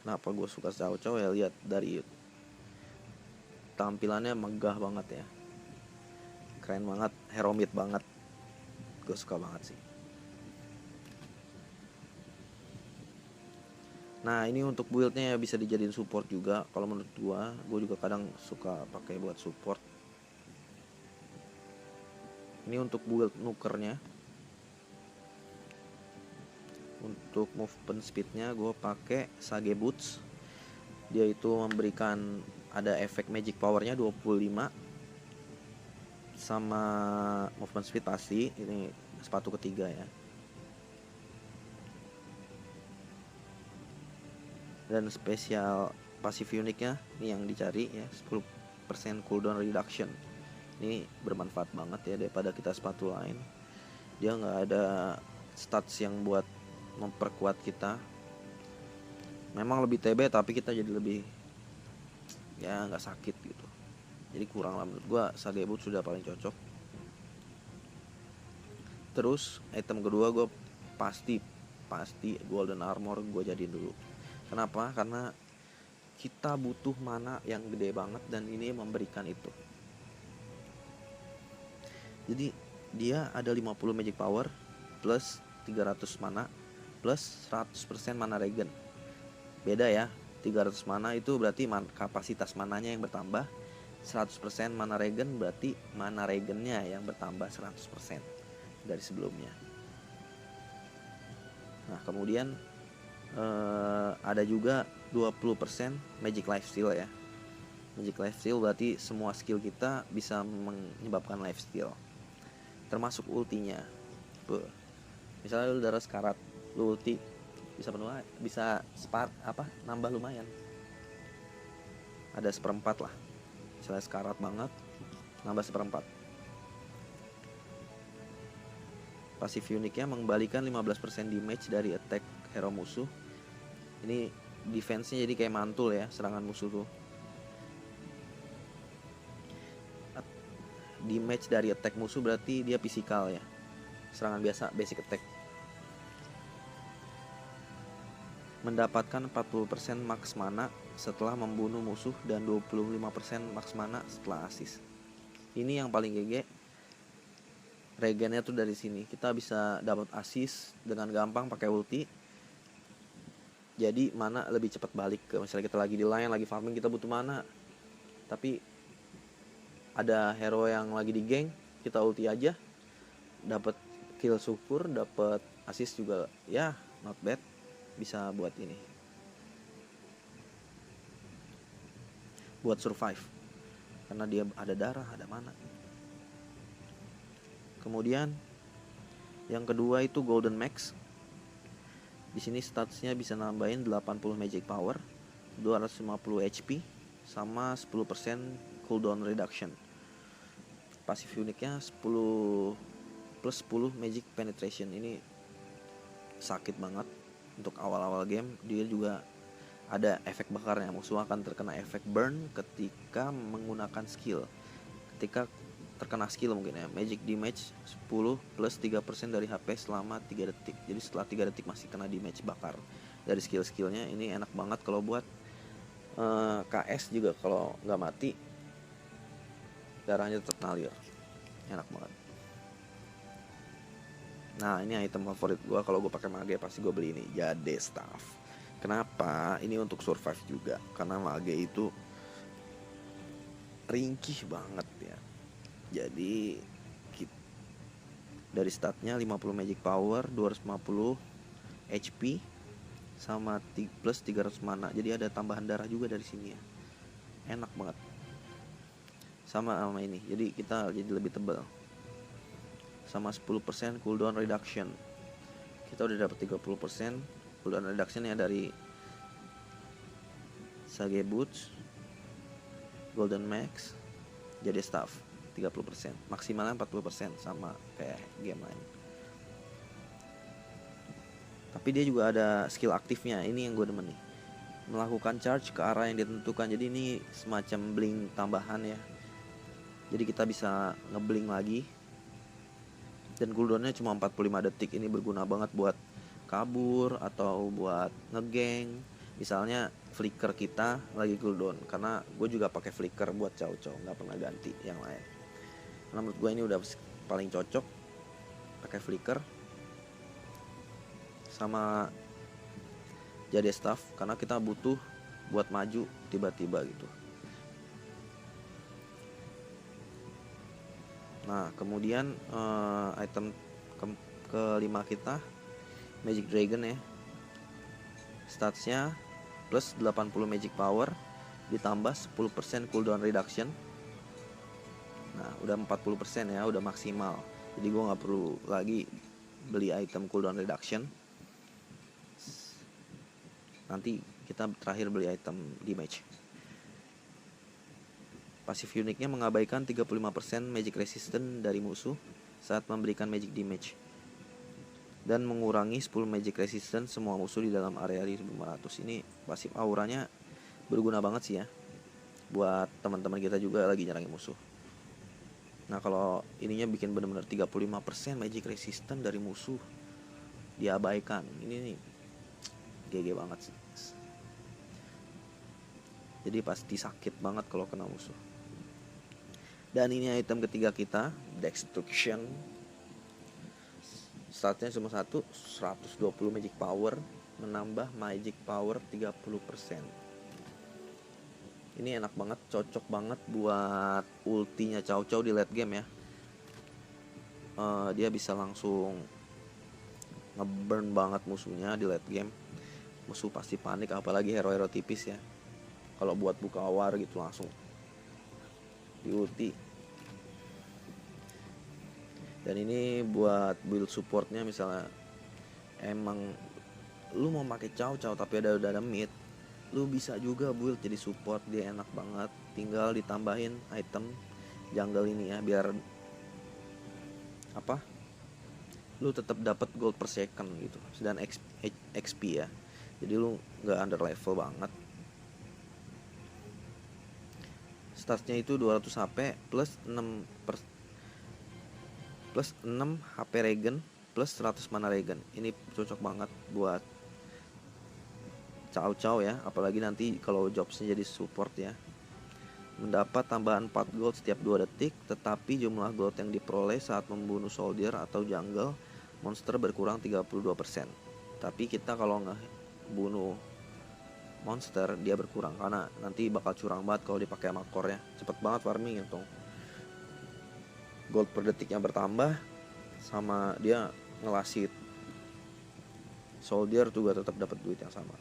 Kenapa gue suka Cao Cao ya, lihat dari tampilannya megah banget ya, keren banget, heromit banget, gue suka banget sih. Nah ini untuk buildnya ya, bisa dijadiin support juga. Kalau menurut gue juga kadang suka pakai buat support. Ini untuk build nukernya. Untuk movement speednya gue pakai Sage Boots. Dia itu memberikan ada efek magic powernya 25 sama movement speed pasti. Ini sepatu ketiga ya. Dan spesial pasif uniknya ini yang dicari ya, 10% cooldown reduction. Ini bermanfaat banget ya daripada kita sepatu lain. Dia nggak ada stats yang buat memperkuat kita. Memang lebih TB tapi kita jadi lebih ya nggak sakit gitu. Jadi kurang lah menurut gua, Sage Boots sudah paling cocok. Terus item kedua gue pasti golden armor gue jadiin dulu. Kenapa? Karena kita butuh mana yang gede banget dan ini memberikan itu. Jadi dia ada 50 magic power plus 300 mana plus 100% mana regen. Beda ya, 300 mana itu berarti kapasitas mananya yang bertambah, 100% mana regen berarti mana regennya yang bertambah 100% dari sebelumnya. Nah kemudian ada juga 20% magic lifesteal ya. Magic lifesteal berarti semua skill kita bisa menyebabkan lifesteal, termasuk ultinya. Misalnya lu darah sekarat, lu ulti bisa penuh, bisa nambah lumayan, ada 1/4 lah. Misalnya sekarat banget, nambah 1/4. Pasif uniknya mengembalikan 15% damage dari attack hero musuh. Ini defense-nya jadi kayak mantul ya serangan musuh tuh. Damage dari attack musuh berarti dia physical ya, serangan biasa basic attack. Mendapatkan 40% max mana setelah membunuh musuh dan 25% max mana setelah assist. Ini yang paling GG. Regennya tuh dari sini. Kita bisa dapat assist dengan gampang pakai ulti. Jadi mana lebih cepat balik ke, misalnya kita lagi di lane, lagi farming, kita butuh mana, tapi ada hero yang lagi di geng, kita ulti aja, dapat kill syukur, dapat assist juga ya, not bad. Bisa buat ini, buat survive, karena dia ada darah, ada mana. Kemudian yang kedua itu Golden Max. Di sini statusnya bisa nambahin 80 magic power, 250 HP, sama 10% cooldown reduction. Pasif uniknya 10 plus 10 magic penetration. Ini sakit banget untuk awal-awal game. Dia juga ada efek bakarnya, musuh akan terkena efek burn ketika menggunakan skill. Ketika terkena skill mungkin ya, magic damage 10 plus 3% dari HP selama 3 detik. Jadi setelah 3 detik masih kena damage bakar dari skill-skillnya. Ini enak banget kalau buat KS juga, kalau nggak mati darahnya tetap ngalir, enak banget. Nah ini item favorit gue, kalau gue pakai mage pasti gue beli ini, Jade Staff. Kenapa? Ini untuk survive juga, karena mage itu ringkih banget ya. Jadi dari statnya 50 magic power, 250 HP, sama plus 300 mana. Jadi ada tambahan darah juga dari sini ya. Enak banget. Sama ini. Jadi kita jadi lebih tebal. Sama 10% cooldown reduction. Kita udah dapat 30% cooldown reduction ya dari Sage Boots, Golden Max, Jade Staff. 30%, maksimalnya 40% sama kayak game lain. Tapi dia juga ada skill aktifnya, ini yang gue demen nih. Melakukan charge ke arah yang ditentukan. Jadi ini semacam blink tambahan ya. Jadi kita bisa ngeblink lagi dan cooldownnya cuma 45 detik. Ini berguna banget buat kabur atau buat ngegeng. Misalnya flicker kita lagi cooldown, karena gue juga pakai flicker buat Chow Chow, nggak pernah ganti yang lain. Karena menurut gue ini udah paling cocok pakai flicker sama jadi staff, karena kita butuh buat maju tiba-tiba gitu. Nah kemudian item kelima kita Magic Dragon ya. Statsnya plus 80 magic power ditambah 10% cooldown reduction. Nah udah 40% ya, udah maksimal. Jadi gue gak perlu lagi beli item cooldown reduction. Nanti kita terakhir beli item damage. Pasif uniknya mengabaikan 35% magic resistance dari musuh saat memberikan magic damage, dan mengurangi 10 magic resistance semua musuh di dalam area 1500. Ini pasif auranya berguna banget sih ya, buat teman-teman kita juga lagi nyerangin musuh. Nah kalau ininya bikin bener-bener 35% magic resistance dari musuh diabaikan, ini nih GG banget sih. Jadi pasti sakit banget kalau kena musuh. Dan ini item ketiga kita, Destruction. Statnya cuma 120 magic power, menambah magic power 30%. Ini enak banget, cocok banget buat ultinya Chow Chow di late game ya. Dia bisa langsung ngeburn banget musuhnya di late game. Musuh pasti panik, apalagi hero-hero tipis ya. Kalau buat buka war gitu langsung di ulti. Dan ini buat build supportnya, misalnya emang lu mau pakai Chow Chow tapi udah ada mid, lu bisa juga build jadi support, dia enak banget. Tinggal ditambahin item jungle ini ya, biar apa, lu tetap dapat gold per second gitu, dan XP ya, jadi lu nggak under level banget. Statsnya itu 200 HP plus 6 HP regen plus 100 mana regen. Ini cocok banget buat Chow Chow ya, apalagi nanti kalau jobsnya jadi support ya. Mendapat tambahan 4 gold setiap 2 detik, tetapi jumlah gold yang diperoleh saat membunuh soldier atau jungle monster berkurang 32%. Tapi kita kalau nggak bunuh monster dia berkurang, karena nanti bakal curang banget kalau dipakai sama core ya. Cepet banget farming itu. Gold per detiknya bertambah, sama dia ngelasit soldier juga tetap dapat duit yang sama.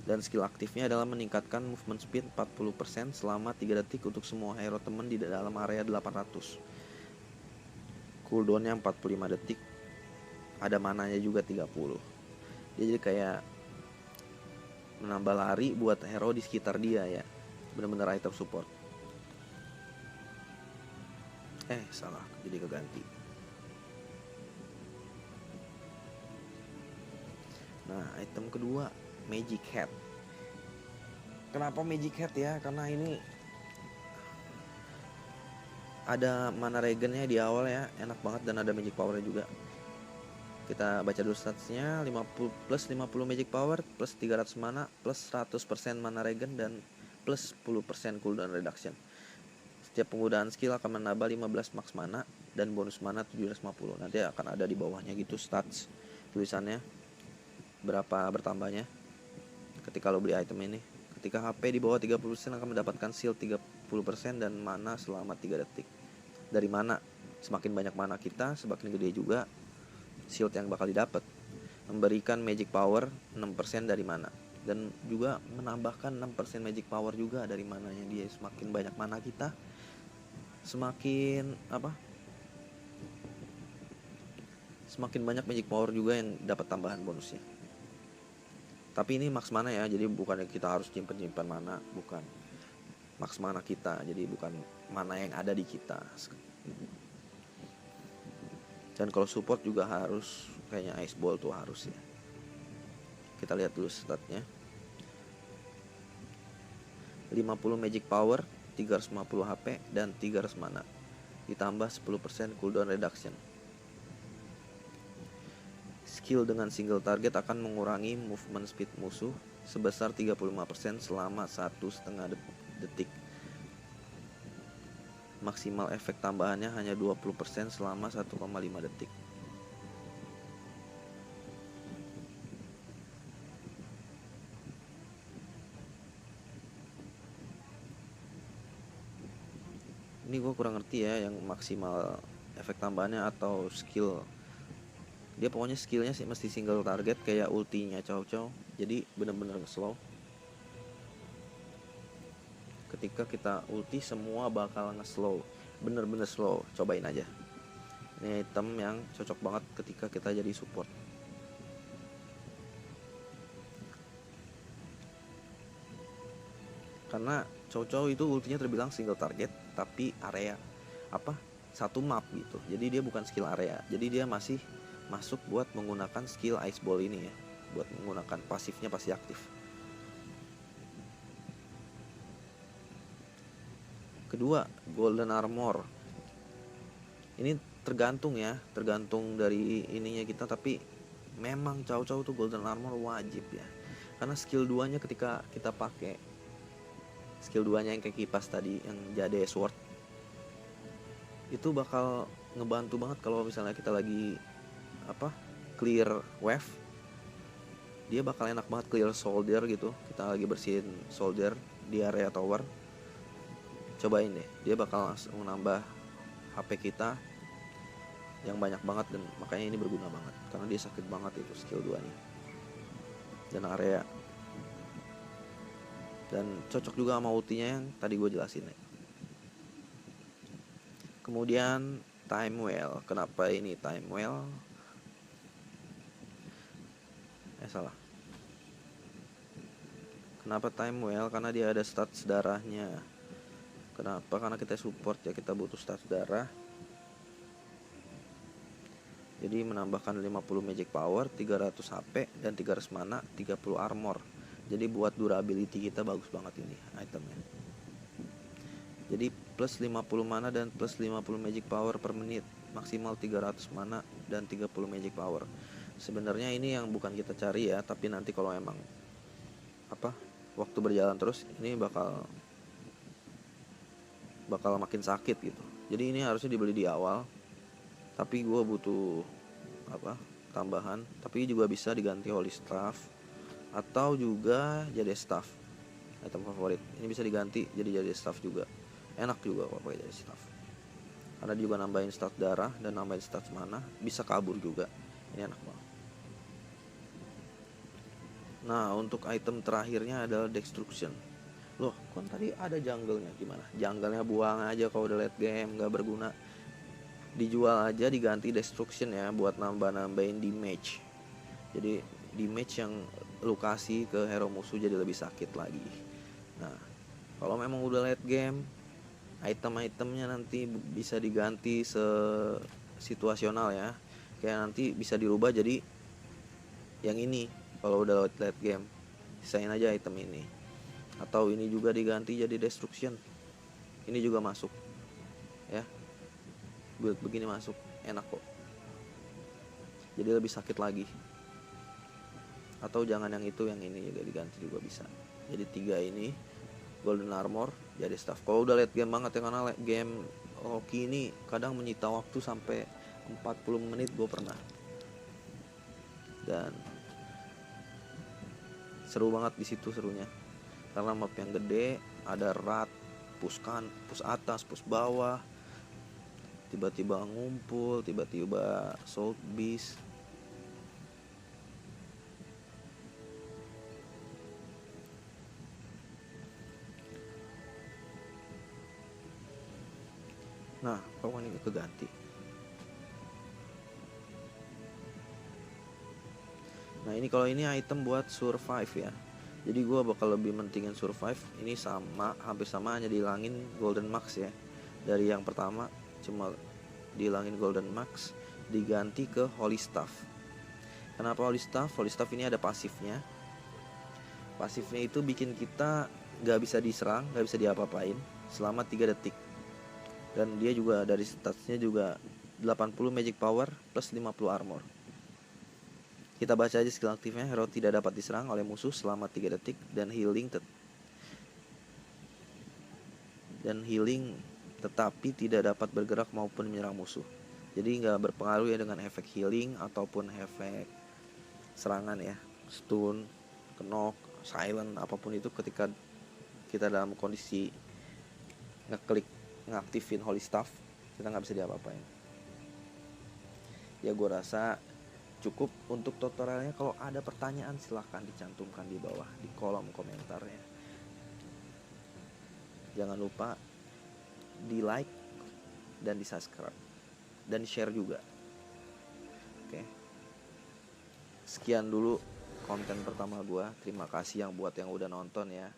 Dan skill aktifnya adalah meningkatkan movement speed 40% selama 3 detik untuk semua hero temen di dalam area 800. Cooldownnya 45 detik, ada mananya juga 30. Dia jadi kayak menambah lari buat hero di sekitar dia ya, bener-bener item support. Salah, jadi keganti. Nah item kedua Magic Hat. Kenapa Magic Hat ya? Karena ini ada mana regennya di awal ya, enak banget, dan ada magic powernya juga. Kita baca dulu statsnya, 50 plus 50 magic power plus 300 mana plus 100% mana regen dan plus 10% cooldown reduction. Setiap penggunaan skill akan menambah 15 max mana dan bonus mana 750. Nanti akan ada di bawahnya gitu stats tulisannya berapa bertambahnya ketika lo beli item ini. Ketika HP di bawah 30% akan mendapatkan shield 30% dan mana selama 3 detik. Dari mana, semakin banyak mana kita, semakin gede juga shield yang bakal didapat. Memberikan magic power 6% dari mana, dan juga menambahkan 6% magic power juga dari mananya dia. Semakin banyak mana kita, semakin semakin banyak magic power juga yang dapat tambahan bonusnya. Tapi ini max mana ya, jadi bukannya kita harus simpen mana, bukan. Max mana kita, jadi bukan mana yang ada di kita. Dan kalau support juga harus, kayaknya Ice Ball tuh harus ya. Kita lihat dulu statnya. 50 magic power, 350 HP dan 300 mana. Ditambah 10% cooldown reduction. skill dengan single target akan mengurangi movement speed musuh sebesar 35% selama 1,5 detik. Maksimal efek tambahannya hanya 20% selama 1,5 detik. Ini gue kurang ngerti ya yang maksimal efek tambahannya atau skill. Dia pokoknya skillnya sih mesti single target kayak ultinya Chow Chow. Jadi bener-bener slow. Ketika kita ulti semua bakal nge-slow. Bener-bener slow. Cobain aja. Ini item yang cocok banget ketika kita jadi support. Karena Chow Chow itu ultinya terbilang single target tapi area satu map gitu. Jadi dia bukan skill area. Jadi dia masih masuk buat menggunakan skill ice ball ini ya. Buat menggunakan pasifnya pasti aktif. Kedua, golden armor. Ini tergantung dari ininya kita, tapi memang Chow Chow tuh golden armor wajib ya. Karena skill 2-nya ketika kita pakai skill 2-nya yang kayak kipas tadi yang Jade Sword itu bakal ngebantu banget kalau misalnya kita lagi clear wave. Dia bakal enak banget clear soldier gitu. Kita lagi bersihin soldier di area tower. Cobain deh, dia bakal langsung menambah HP kita yang banyak banget dan makanya ini berguna banget karena dia sakit banget itu skill 2-nya. Dan area dan cocok juga sama ultinya yang tadi gue jelasin ya. Kemudian time well. Kenapa ini time well? Salah. Kenapa time well? Karena dia ada stats darahnya. Kenapa? Karena kita support ya, kita butuh stats darah. Jadi menambahkan 50 magic power, 300 HP dan 300 mana, 30 armor. Jadi buat durability kita bagus banget ini itemnya. Jadi plus 50 mana dan plus 50 magic power per menit, maksimal 300 mana dan 30 magic power. Sebenarnya ini yang bukan kita cari ya, tapi nanti kalau emang waktu berjalan terus ini bakal makin sakit gitu. Jadi ini harusnya dibeli di awal. Tapi gue butuh tambahan, tapi juga bisa diganti holy staff atau juga jadi staff, item favorit. Ini bisa diganti jadi staff juga, enak juga kalau pakai jadi staff karena dia juga nambahin stat darah dan nambahin stat mana, bisa kabur juga. Ini enak banget. Nah untuk item terakhirnya adalah destruction. Loh kan tadi ada jungle-nya, gimana? Jungle-nya buang aja kalau udah late game, gak berguna. Dijual aja, diganti destruction ya buat nambahin damage. Jadi damage yang lu kasih ke hero musuh jadi lebih sakit lagi. Nah kalau memang udah late game, item-itemnya nanti bisa diganti situasional ya. Kayak nanti bisa dirubah jadi yang ini kalau udah late game, sisain aja item ini. Atau ini juga diganti jadi destruction. Ini juga masuk ya. Build begini masuk, enak kok. Jadi lebih sakit lagi. Atau jangan yang itu, yang ini juga diganti juga bisa. Jadi 3 ini golden armor jadi staff. Kalau udah late game banget ya, karena late game Loki ini kadang menyita waktu sampai 40 menit gue pernah. Dan seru banget di situ serunya. Karena map yang gede, ada rat, push atas, push bawah. Tiba-tiba ngumpul, tiba-tiba soul beast. Nah, pokoknya ini keganti. Nah ini kalau ini item buat survive ya. Jadi gue bakal lebih mentingin survive. Ini hampir sama, hanya dihilangin golden max ya. Dari yang pertama cuma dihilangin golden max, diganti ke holy staff. Kenapa holy staff? Holy staff ini ada pasifnya. Pasifnya itu bikin kita gak bisa diserang, gak bisa diapa-apain selama 3 detik. Dan dia juga dari statsnya juga 80 magic power plus 50 armor. Kita baca aja skill aktifnya. Hero tidak dapat diserang oleh musuh selama 3 detik dan healing tetapi tidak dapat bergerak maupun menyerang musuh. Jadi nggak berpengaruh ya dengan efek healing ataupun efek serangan ya, stun, knock, silent, apapun itu. Ketika kita dalam kondisi ngeklik ngaktifin holy staff, kita nggak bisa diapa-apain. Ya gue rasa cukup untuk tutorialnya. Kalau ada pertanyaan silahkan dicantumkan di bawah di kolom komentarnya. Jangan lupa di like dan di subscribe dan share juga. Oke, sekian dulu konten pertama gue. Terima kasih yang udah nonton ya.